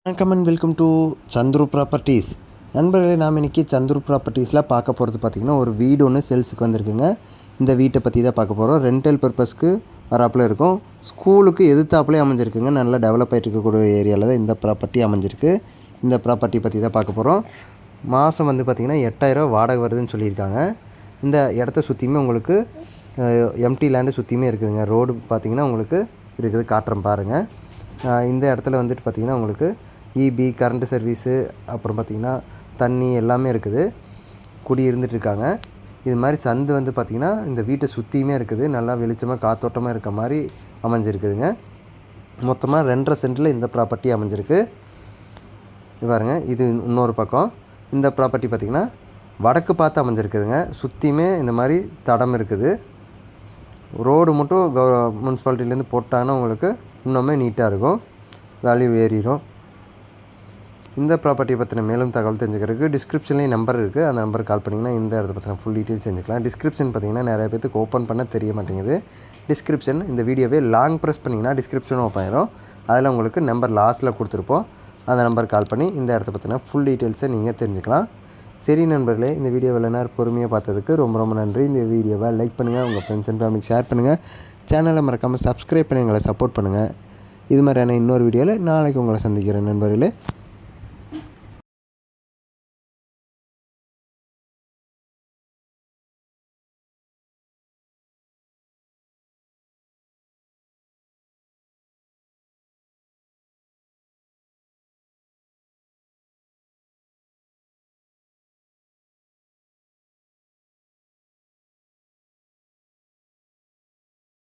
வணக்கம் and welcome to Chandru properties. நண்பர்களே, நாம் இன்றைக்கி சந்துரு ப்ராப்பர்ட்டிஸில் பார்க்க போகிறது பார்த்திங்கன்னா ஒரு வீடு ஒன்று சேல்ஸுக்கு வந்திருக்குங்க. இந்த வீட்டை பற்றி தான் பார்க்க போகிறோம். ரெண்டல் பர்பஸ்க்கு வராப்பில் இருக்கும். ஸ்கூலுக்கு எதிர்த்தாப்புலேயே அமைஞ்சிருக்குங்க. நல்லா டெவலப் ஆகிட்டு இருக்கக்கூடிய ஏரியாவில் தான் இந்த ப்ராப்பர்ட்டி அமைஞ்சிருக்கு. இந்த ப்ராப்பர்ட்டி பற்றி தான் பார்க்க போகிறோம். மாதம் வந்து பார்த்திங்கன்னா 8000 வாடகை வருதுன்னு சொல்லியிருக்காங்க. இந்த இடத்த சுற்றியுமே உங்களுக்கு எம்டி லேண்டு சுற்றியுமே இருக்குதுங்க. ரோடு பார்த்திங்கன்னா உங்களுக்கு இருக்குது, காட்டுறேன் பாருங்கள். இந்த இடத்துல வந்துட்டு பார்த்திங்கன்னா உங்களுக்கு இபி கரண்ட்டு சர்வீஸு, அப்புறம் பார்த்திங்கன்னா தண்ணி எல்லாமே இருக்குது. குடி இருந்துகிட்ருக்காங்க. இது மாதிரி சந்து வந்து பார்த்திங்கன்னா இந்த வீட்டை சுற்றியுமே இருக்குது. நல்லா வெளிச்சமாக காத்தோட்டமாக இருக்க மாதிரி அமைஞ்சிருக்குதுங்க. மொத்தமாக 2.5 சென்ட்டில் இந்த ப்ராப்பர்ட்டி அமைஞ்சிருக்கு. பாருங்க, இது இன்னொரு பக்கம். இந்த ப்ராப்பர்ட்டி பார்த்திங்கன்னா வடக்கு பார்த்து அமைஞ்சிருக்குதுங்க. சுற்றியுமே இந்த மாதிரி தடம் இருக்குது. ரோடு மட்டும் முனிசிபாலிட்டிலேருந்து போட்டாங்கன்னா உங்களுக்கு இன்னுமே நீட்டாக இருக்கும், வேல்யூ ஏறிடும். இந்த ப்ராப்பர்ட்டியை பற்றின மேலும் தகவல் தெரிஞ்சுக்கிறதுக்கு டிஸ்கிரிப்ஷன்லேயும் நம்பர் இருக்குது. அந்த நம்பருக்கு கால் பண்ணிங்கன்னா இந்த இடத்த பற்றின ஃபுல் டீட்டெயில்ஸ் தெரிஞ்சுக்கலாம். டிஸ்கிரிப்ஷன் பார்த்திங்கன்னா நிறைய பேருக்கு ஓப்பன் பண்ண தெரிய மாட்டேங்குது. டிஸ்கிரிப்ஷன் இந்த வீடியோவே லாங் ப்ரெஸ் பண்ணிங்கன்னா டிஸ்கிரிப்ஷன் ஓப்பன் ஆயிரும். அதில் உங்களுக்கு நம்பர் லாஸ்ட்டில் கொடுத்துருப்போம். அந்த நம்பருக்கு கால் பண்ணி இந்த இடத்த பற்றின ஃபுல் டீட்டெயில்ஸை நீங்கள் தெரிஞ்சுக்கலாம். சரி நண்பர்களே, இந்த வீடியோ நேரம் பொறுமையாக பார்த்ததுக்கு ரொம்ப ரொம்ப நன்றி. இந்த வீடியோவை லைக் பண்ணுங்கள், உங்கள் ஃப்ரெண்ட்ஸ் அண்ட் ஃபேமிலிக்கு ஷேர் பண்ணுங்கள். சேனலை மறக்காமல் சப்ஸ்கிரைப் பண்ணி எங்களை சப்போர்ட் பண்ணுங்கள். இது மாதிரியான இன்னொரு வீடியோவில் நாளைக்கு உங்களை சந்திக்கிறேன் நண்பர்களே.